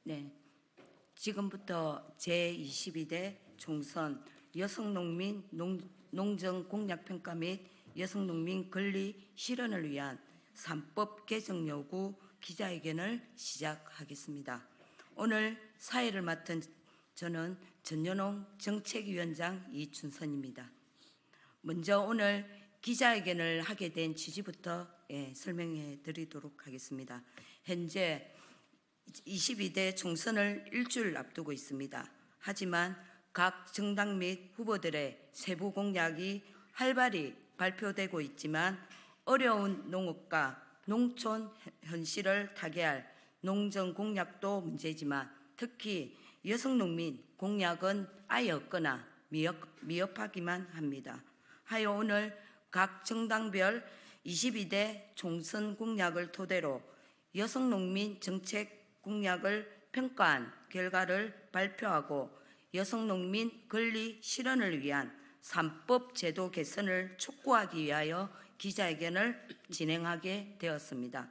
네, 지금부터 제22대 총선 여성농민 농정공약평가 및 여성농민 권리 실현을 위한 3법 개정 요구 기자회견을 시작하겠습니다. 오늘 사회를 맡은 저는 전연홍 정책위원장 이춘선입니다. 먼저 오늘 기자회견을 하게 된 취지부터 설명해 드리도록 하겠습니다. 현재 22대 총선을 일주일 앞두고 있습니다. 하지만 각 정당 및 후보들의 세부 공약이 활발히 발표되고 있지만 어려운 농업과 농촌 현실을 타개할 농정 공약도 문제지만 특히 여성 농민 공약은 아예 없거나 미흡하기만 합니다. 하여 오늘 각 정당별 22대 총선 공약을 토대로 여성 농민 정책 공약을 평가한 결과를 발표하고 여성 농민 권리 실현을 위한 3법 제도 개선을 촉구하기 위하여 기자회견을 진행하게 되었습니다.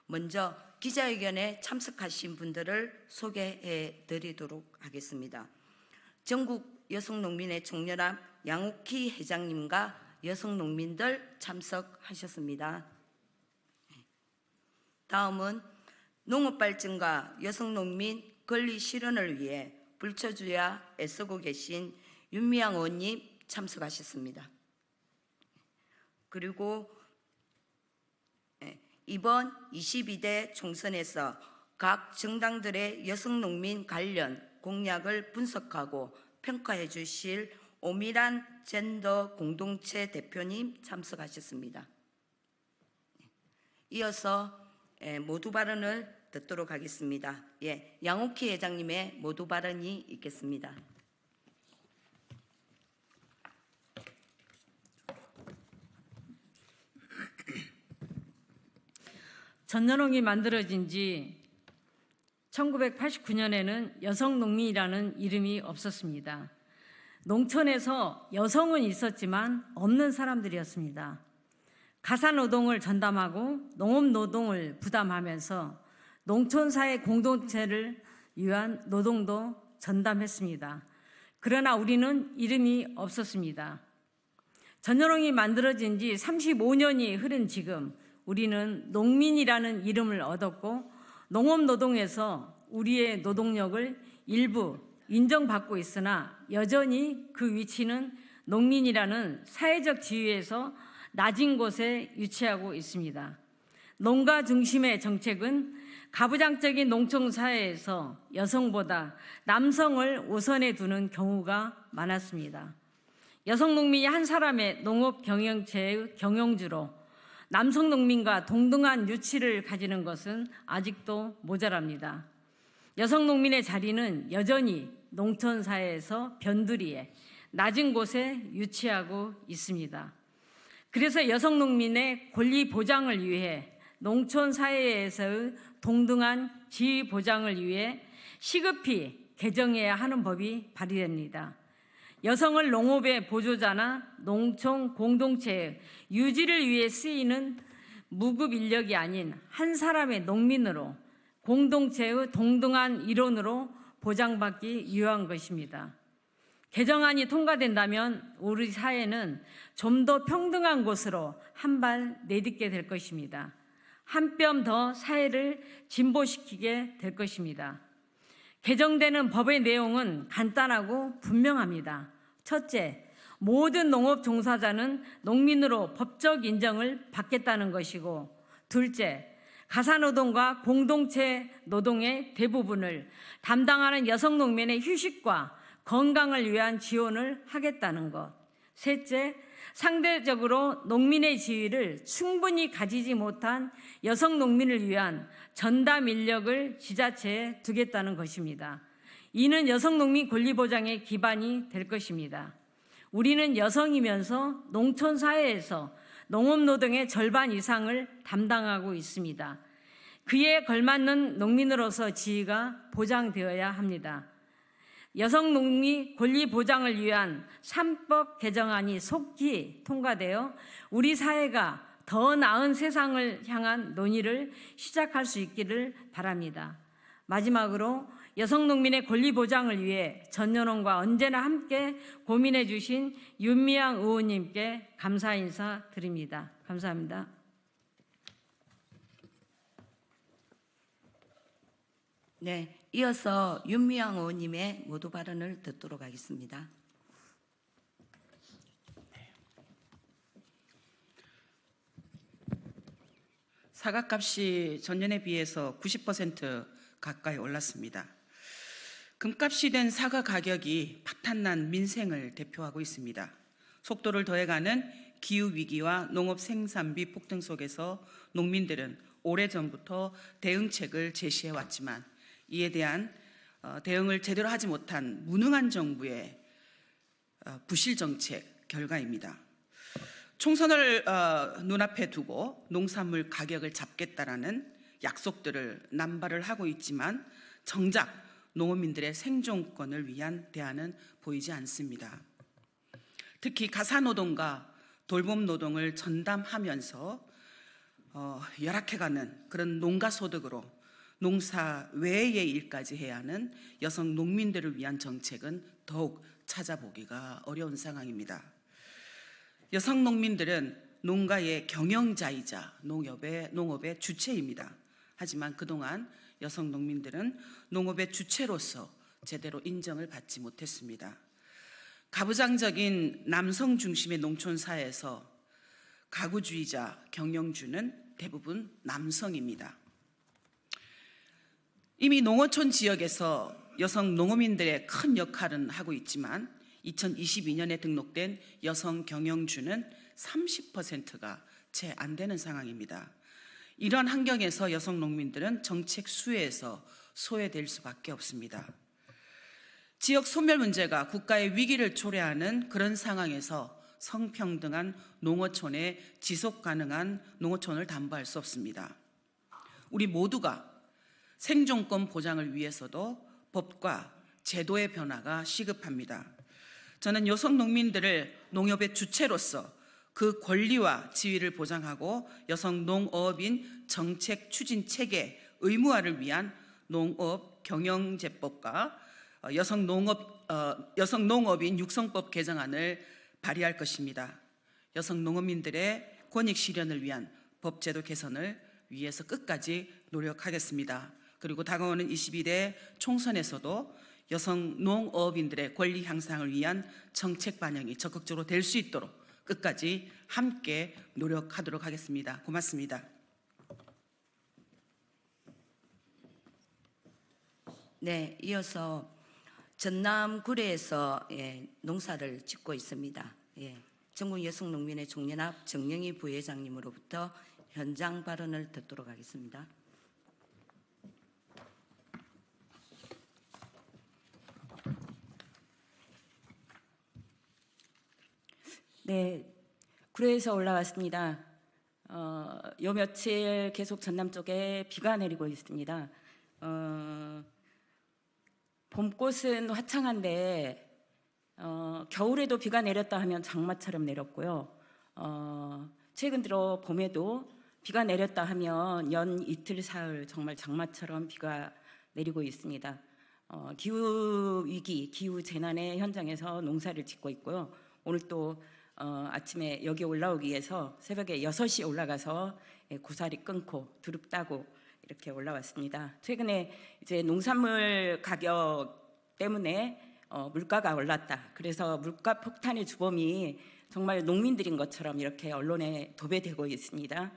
먼저 기자회견에 참석하신 분들을 소개해 드리도록 하겠습니다. 전국 여성농민의 총연합 양옥희 회장님과 여성농민들 참석하셨습니다. 다음은 농업발전과 여성농민 권리 실현을 위해 불처주야 애쓰고 계신 윤미향 의원님 참석하셨습니다. 그리고 이번 22대 총선에서 각 정당들의 여성농민 관련 공약을 분석하고 평가해 주실 오미란 젠더 공동체 대표님 참석하셨습니다. 이어서 모두 발언을 듣도록 하겠습니다. 양옥희 회장님의 모두 발언이 있겠습니다. 전연홍이 만들어진 지 1989년에는 여성농민이라는 이름이 없었습니다. 농촌에서 여성은 있었지만 없는 사람들이었습니다. 가사노동을 전담하고 농업노동을 부담하면서 농촌사회 공동체를 위한 노동도 전담했습니다. 그러나 우리는 이름이 없었습니다. 전연홍이 만들어진 지 35년이 흐른 지금 우리는 농민이라는 이름을 얻었고 농업노동에서 우리의 노동력을 일부 인정받고 있으나 여전히 그 위치는 농민이라는 사회적 지위에서 낮은 곳에 위치하고 있습니다. 농가 중심의 정책은 가부장적인 농촌 사회에서 여성보다 남성을 우선에 두는 경우가 많았습니다. 여성 농민이 한 사람의 농업 경영체의 경영주로 남성 농민과 동등한 유치를 가지는 것은 아직도 모자랍니다. 여성 농민의 자리는 여전히 농촌 사회에서 변두리에 낮은 곳에 위치하고 있습니다. 그래서 여성 농민의 권리 보장을 위해 농촌 사회에서의 동등한 지위 보장을 위해 시급히 개정해야 하는 법이 발의됩니다. 여성을 농업의 보조자나 농촌 공동체의 유지를 위해 쓰이는 무급 인력이 아닌 한 사람의 농민으로 공동체의 동등한 일원으로 보장받기 위한 것입니다. 개정안이 통과된다면 우리 사회는 좀 더 평등한 곳으로 한 발 내딛게 될 것입니다. 한 뼘 더 사회를 진보시키게 될 것입니다. 개정되는 법의 내용은 간단하고 분명합니다. 첫째, 모든 농업 종사자는 농민으로 법적 인정을 받겠다는 것이고, 둘째, 가사노동과 공동체 노동의 대부분을 담당하는 여성 농민의 휴식과 건강을 위한 지원을 하겠다는 것. 셋째, 상대적으로 농민의 지위를 충분히 가지지 못한 여성 농민을 위한 전담 인력을 지자체에 두겠다는 것입니다. 이는 여성 농민 권리 보장의 기반이 될 것입니다. 우리는 여성이면서 농촌 사회에서 농업 노동의 절반 이상을 담당하고 있습니다. 그에 걸맞는 농민으로서 지위가 보장되어야 합니다. 여성 농민 권리 보장을 위한 3법 개정안이 속히 통과되어 우리 사회가 더 나은 세상을 향한 논의를 시작할 수 있기를 바랍니다. 마지막으로 여성 농민의 권리 보장을 위해 전년원과 언제나 함께 고민해 주신 윤미향 의원님께 감사 인사 드립니다. 감사합니다. 네, 이어서 윤미향 의원님의 모두 발언을 듣도록 하겠습니다. 사과값이 전년에 비해서 90% 가까이 올랐습니다. 금값이 된 사과 가격이 파탄난 민생을 대표하고 있습니다. 속도를 더해가는 기후위기와 농업 생산비 폭등 속에서 농민들은 오래전부터 대응책을 제시해왔지만 이에 대한 대응을 제대로 하지 못한 무능한 정부의 부실 정책 결과입니다. 총선을 눈앞에 두고 농산물 가격을 잡겠다라는 약속들을 남발을 하고 있지만 정작 농민들의 생존권을 위한 대안은 보이지 않습니다. 특히 가사노동과 돌봄노동을 전담하면서 열악해가는 그런 농가소득으로 농사 외의 일까지 해야 하는 여성 농민들을 위한 정책은 더욱 찾아보기가 어려운 상황입니다. 여성 농민들은 농가의 경영자이자 농업의 주체입니다. 하지만 그동안 여성 농민들은 농업의 주체로서 제대로 인정을 받지 못했습니다. 가부장적인 남성 중심의 농촌사회에서 가구주의자 경영주는 대부분 남성입니다. 이미 농어촌 지역에서 여성 농어민들의 큰 역할은 하고 있지만 2022년에 등록된 여성 경영주는 30%가 채 안 되는 상황입니다. 이런 환경에서 여성 농민들은 정책 수혜에서 소외될 수밖에 없습니다. 지역 소멸 문제가 국가의 위기를 초래하는 그런 상황에서 성평등한 농어촌의 지속 가능한 농어촌을 담보할 수 없습니다. 우리 모두가 생존권 보장을 위해서도 법과 제도의 변화가 시급합니다. 저는 여성 농민들을 농업의 주체로서 그 권리와 지위를 보장하고 여성 농업인 정책 추진 체계 의무화를 위한 농업 경영제법과 여성 농업인 육성법 개정안을 발의할 것입니다. 여성 농업민들의 권익 실현을 위한 법제도 개선을 위해서 끝까지 노력하겠습니다. 그리고 다가오는 22대 총선에서도 여성 농업인들의 권리 향상을 위한 정책 반영이 적극적으로 될 수 있도록 끝까지 함께 노력하도록 하겠습니다. 고맙습니다. 네, 이어서 전남 구례에서 농사를 짓고 있습니다. 전국 여성농민의 종연합 정영희 부회장님으로부터 현장 발언을 듣도록 하겠습니다. 네, 구례에서 올라왔습니다. 요 며칠 계속 전남 쪽에 비가 내리고 있습니다. 봄꽃은 화창한데 겨울에도 비가 내렸다 하면 장마처럼 내렸고요. 최근 들어 봄에도 비가 내렸다 하면 연 이틀 사흘 정말 장마처럼 비가 내리고 있습니다. 기후 위기, 기후 재난의 현장에서 농사를 짓고 있고요. 오늘 또 아침에 여기 올라오기 위해서 새벽에 6시에 올라가서 고사리 끊고 두릅 따고 이렇게 올라왔습니다. 최근에 이제 농산물 가격 때문에 물가가 올랐다. 그래서 물가 폭탄의 주범이 정말 농민들인 것처럼 이렇게 언론에 도배되고 있습니다.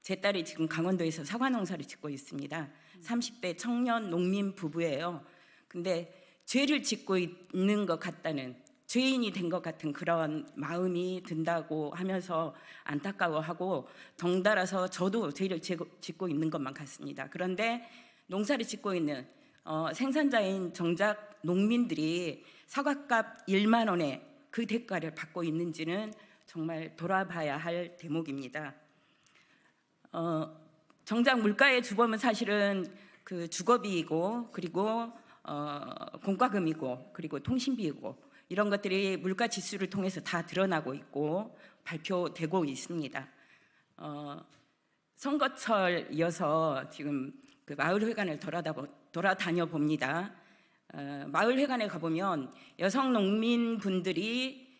제 딸이 지금 강원도에서 사과 농사를 짓고 있습니다. 30대 청년 농민 부부예요. 근데 죄를 짓고 있는 것 같다는, 죄인이 된 것 같은 그런 마음이 든다고 하면서 안타까워하고 덩달아서 저도 죄를 짓고 있는 것만 같습니다. 그런데 농사를 짓고 있는 생산자인 정작 농민들이 사과값 1만 원에 그 대가를 받고 있는지는 정말 돌아봐야 할 대목입니다. 정작 물가의 주범은 사실은 그 주거비이고 그리고 공과금이고 그리고 통신비이고 이런 것들이 물가 지수를 통해서 다 드러나고 있고 발표되고 있습니다. 선거철 이어서 지금 그 마을회관을 돌아다녀 봅니다. 마을회관에 가보면 여성 농민분들이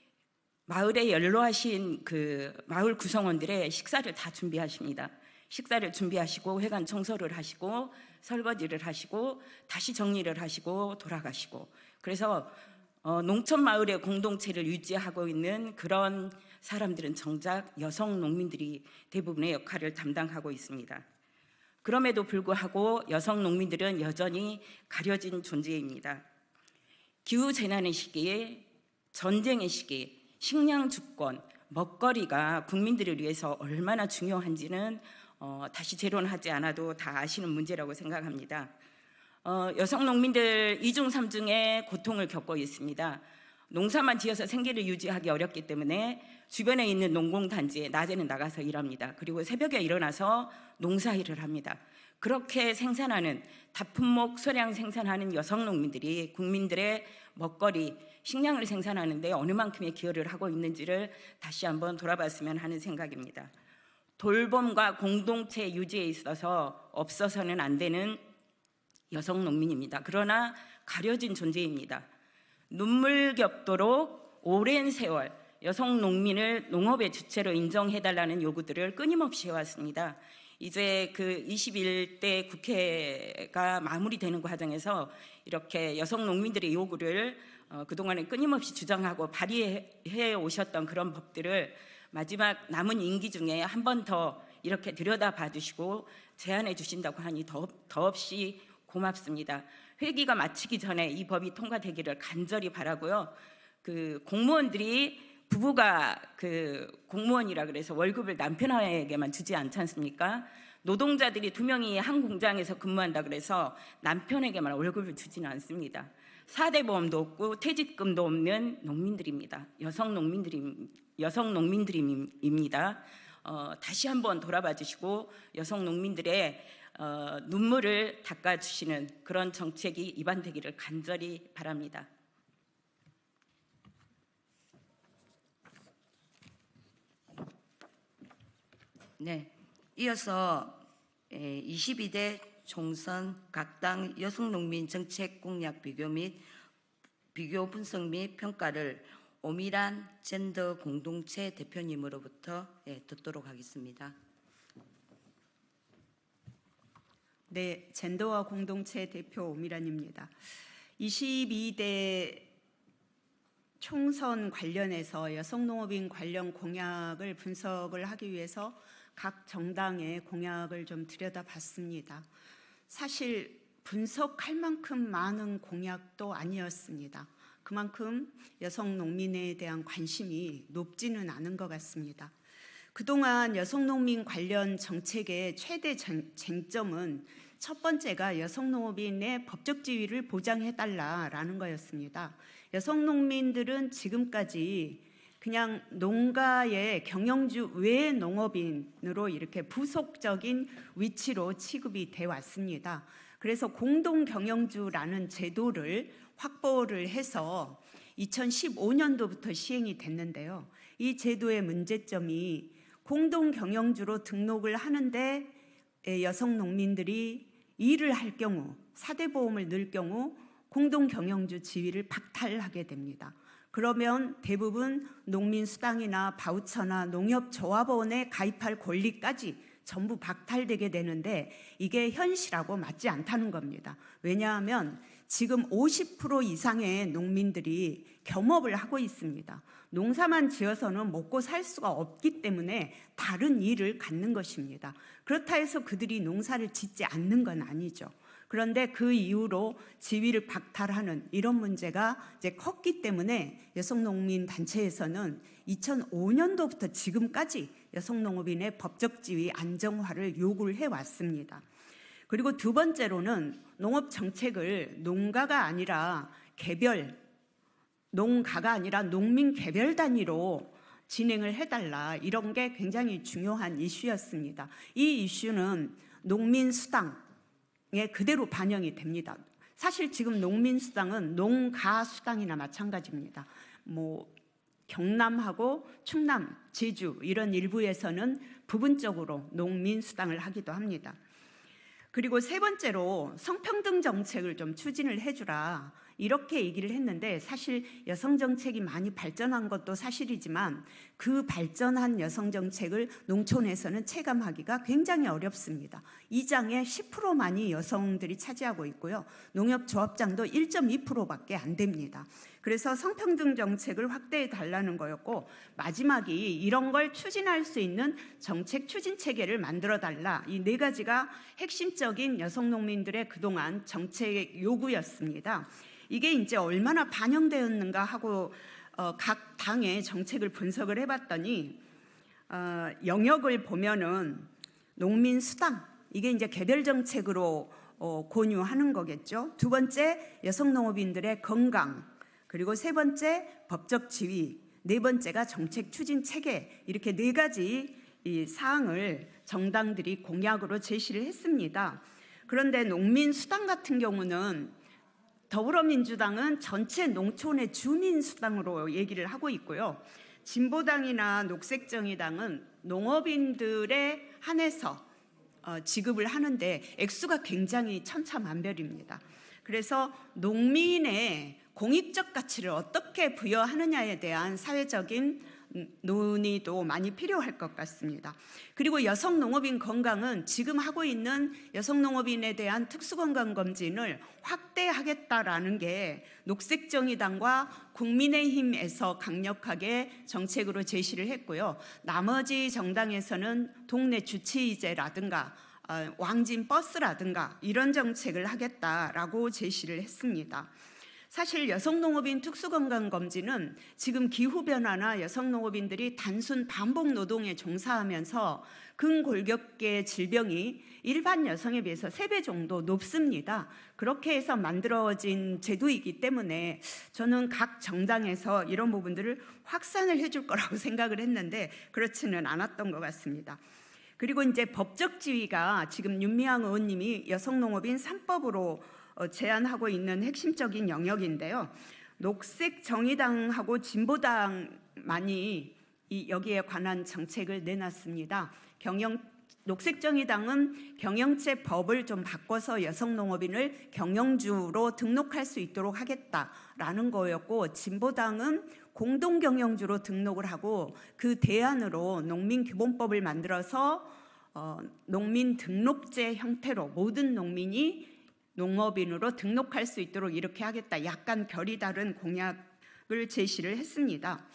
마을에 연로하신 그 마을 구성원들의 식사를 다 준비하십니다. 식사를 준비하시고 회관 청소를 하시고 설거지를 하시고 다시 정리를 하시고 돌아가시고, 그래서 농촌 마을의 공동체를 유지하고 있는 그런 사람들은 정작 여성 농민들이 대부분의 역할을 담당하고 있습니다. 그럼에도 불구하고 여성 농민들은 여전히 가려진 존재입니다. 기후재난의 시기에, 전쟁의 시기, 식량 주권, 먹거리가 국민들을 위해서 얼마나 중요한지는 다시 재론하지 않아도 다 아시는 문제라고 생각합니다. 여성 농민들 2중 3중의 고통을 겪고 있습니다. 농사만 지어서 생계를 유지하기 어렵기 때문에 주변에 있는 농공단지에 낮에는 나가서 일합니다. 그리고 새벽에 일어나서 농사일을 합니다. 그렇게 생산하는, 다품목 소량 생산하는 여성 농민들이 국민들의 먹거리, 식량을 생산하는데 어느 만큼의 기여를 하고 있는지를 다시 한번 돌아봤으면 하는 생각입니다. 돌봄과 공동체 유지에 있어서 없어서는 안 되는 여성 농민입니다. 그러나 가려진 존재입니다. 눈물겹도록 오랜 세월 여성 농민을 농업의 주체로 인정해달라는 요구들을 끊임없이 해왔습니다. 이제 그 21대 국회가 마무리되는 과정에서 이렇게 여성 농민들의 요구를 그동안에 끊임없이 주장하고 발의해 오셨던 그런 법들을 마지막 남은 임기 중에 한 번 더 이렇게 들여다봐 주시고 제안해 주신다고 하니 더없이 고맙습니다. 회기가 마치기 전에 이 법이 통과되기를 간절히 바라고요. 그 공무원들이, 부부가 그 공무원이라 그래서 월급을 남편에게만 주지 않지 않습니까? 노동자들이 2명이 한 공장에서 근무한다 그래서 남편에게만 월급을 주지는 않습니다. 4대 보험도 없고 퇴직금도 없는 농민들입니다. 여성 농민들입니다. 다시 한번 돌아봐 주시고 여성 농민들의 눈물을 닦아주시는 그런 정책이 입안되기를 간절히 바랍니다. 네, 이어서 22대 총선 각 당 여성농민 정책 공약 비교 및 비교 분석 및 평가를 오미란 젠더 공동체 대표님으로부터 듣도록 하겠습니다. 네, 젠더와 공동체 대표 오미란입니다. 22대 총선 관련해서 여성농업인 관련 공약을 분석을 하기 위해서 각 정당의 공약을 좀 들여다봤습니다. 사실 분석할 만큼 많은 공약도 아니었습니다. 그만큼 여성 농민에 대한 관심이 높지는 않은 것 같습니다. 그동안 여성 농민 관련 정책의 최대 쟁점은 첫 번째가 여성 농업인의 법적 지위를 보장해달라라는 거였습니다. 여성 농민들은 지금까지 그냥 농가의 경영주 외 농업인으로 이렇게 부속적인 위치로 취급이 돼 왔습니다. 그래서 공동 경영주라는 제도를 확보를 해서 2015년도부터 시행이 됐는데요. 이 제도의 문제점이 공동 경영주로 등록을 하는데 여성 농민들이 일을 할 경우, 4대 보험을 넣을 경우 공동 경영주 지위를 박탈하게 됩니다. 그러면 대부분 농민수당이나 바우처나 농협조합원에 가입할 권리까지 전부 박탈되게 되는데 이게 현실하고 맞지 않다는 겁니다. 왜냐하면 지금 50% 이상의 농민들이 겸업을 하고 있습니다. 농사만 지어서는 먹고 살 수가 없기 때문에 다른 일을 갖는 것입니다. 그렇다 해서 그들이 농사를 짓지 않는 건 아니죠. 그런데 그 이후로 지위를 박탈하는 이런 문제가 이제 컸기 때문에 여성농민 단체에서는 2005년도부터 지금까지 여성농업인의 법적 지위 안정화를 요구를 해왔습니다. 그리고 두 번째로는 농업 정책을 농가가 아니라 농민 개별 단위로 진행을 해달라, 이런 게 굉장히 중요한 이슈였습니다. 이 이슈는 농민 수당 그대로 반영이 됩니다. 사실 지금 농민 수당은 농가 수당이나 마찬가지입니다. 경남하고 충남, 제주 이런 일부에서는 부분적으로 농민 수당을 하기도 합니다. 그리고 세 번째로 성평등 정책을 좀 추진을 해주라, 이렇게 얘기를 했는데, 사실 여성 정책이 많이 발전한 것도 사실이지만 그 발전한 여성 정책을 농촌에서는 체감하기가 굉장히 어렵습니다. 이 장의 10%만이 여성들이 차지하고 있고요. 농협조합장도 1.2%밖에 안 됩니다. 그래서 성평등 정책을 확대해 달라는 거였고, 마지막이 이런 걸 추진할 수 있는 정책 추진 체계를 만들어 달라, 이 네 가지가 핵심적인 여성 농민들의 그동안 정책 요구였습니다. 이게 이제 얼마나 반영되었는가 하고 각 당의 정책을 분석을 해봤더니 영역을 보면은 농민 수당, 이게 이제 개별 정책으로 권유하는 거겠죠. 두 번째, 여성 농업인들의 건강, 그리고 세 번째, 법적 지위, 네 번째가 정책 추진 체계, 이렇게 네 가지 이 사항을 정당들이 공약으로 제시를 했습니다. 그런데 농민 수당 같은 경우는 더불어민주당은 전체 농촌의 주민 수당으로 얘기를 하고 있고요. 진보당이나 녹색정의당은 농업인들에 한해서 지급을 하는데 액수가 굉장히 천차만별입니다. 그래서 농민의 공익적 가치를 어떻게 부여하느냐에 대한 사회적인 논의도 많이 필요할 것 같습니다. 그리고 여성 농업인 건강은 지금 하고 있는 여성 농업인에 대한 특수건강검진을 확대하겠다라는 게 녹색정의당과 국민의힘에서 강력하게 정책으로 제시를 했고요. 나머지 정당에서는 동네 주치의제라든가 왕진 버스라든가 이런 정책을 하겠다라고 제시를 했습니다. 사실 여성농업인 특수건강검진은 지금 기후변화나 여성농업인들이 단순 반복 노동에 종사하면서 근골격계 질병이 일반 여성에 비해서 3배 정도 높습니다. 그렇게 해서 만들어진 제도이기 때문에 저는 각 정당에서 이런 부분들을 확산을 해줄 거라고 생각을 했는데 그렇지는 않았던 것 같습니다. 그리고 이제 법적 지위가 지금 윤미향 의원님이 여성농업인 3법으로 제안하고 있는 핵심적인 영역인데요. 녹색정의당하고 진보당만이 여기에 관한 정책을 내놨습니다. 녹색정의당은 경영체법을 좀 바꿔서 여성농업인을 경영주로 등록할 수 있도록 하겠다라는 거였고, 진보당은 공동경영주로 등록을 하고 그 대안으로 농민기본법을 만들어서 농민 등록제 형태로 모든 농민이 농업인으로 등록할 수 있도록 이렇게 하겠다, 약간 결이 다른 공약을 제시를 했습니다.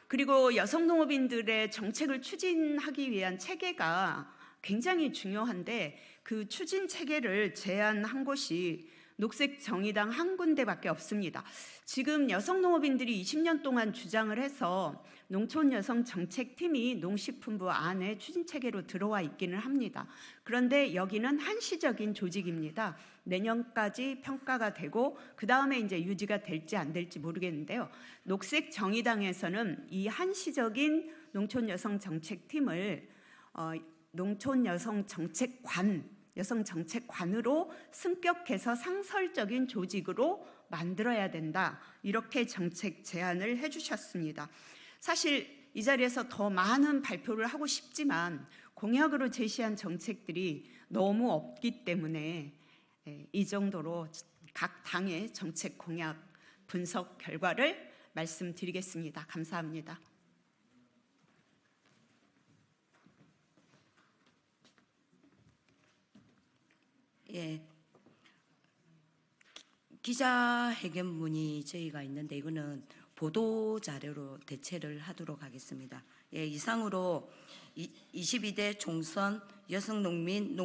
그리고 여성 농업인들의 정책을 추진하기 위한 체계가 굉장히 중요한데 그 추진 체계를 제안한 곳이 녹색정의당 한 군데밖에 없습니다. 지금 여성 농업인들이 20년 동안 주장을 해서 농촌여성정책팀이 농식품부 안에 추진체계로 들어와 있기는 합니다. 그런데 여기는 한시적인 조직입니다. 내년까지 평가가 되고 그 다음에 이제 유지가 될지 안 될지 모르겠는데요. 녹색정의당에서는 이 한시적인 농촌여성정책팀을 여성정책관으로 승격해서 상설적인 조직으로 만들어야 된다, 이렇게 정책 제안을 해주셨습니다. 사실 이 자리에서 더 많은 발표를 하고 싶지만 공약으로 제시한 정책들이 너무 없기 때문에 이 정도로 각 당의 정책 공약 분석 결과를 말씀드리겠습니다. 감사합니다. 예, 기자회견문이 저희가 있는데 이거는 보도 자료로 대체를 하도록 하겠습니다. 예, 이상으로 22대 총선 여성농민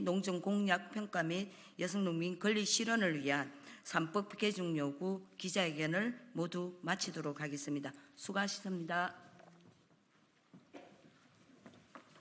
농정공약 평가 및 여성농민 권리 실현을 위한 3법 개정 요구 기자회견을 모두 마치도록 하겠습니다. 수고하셨습니다.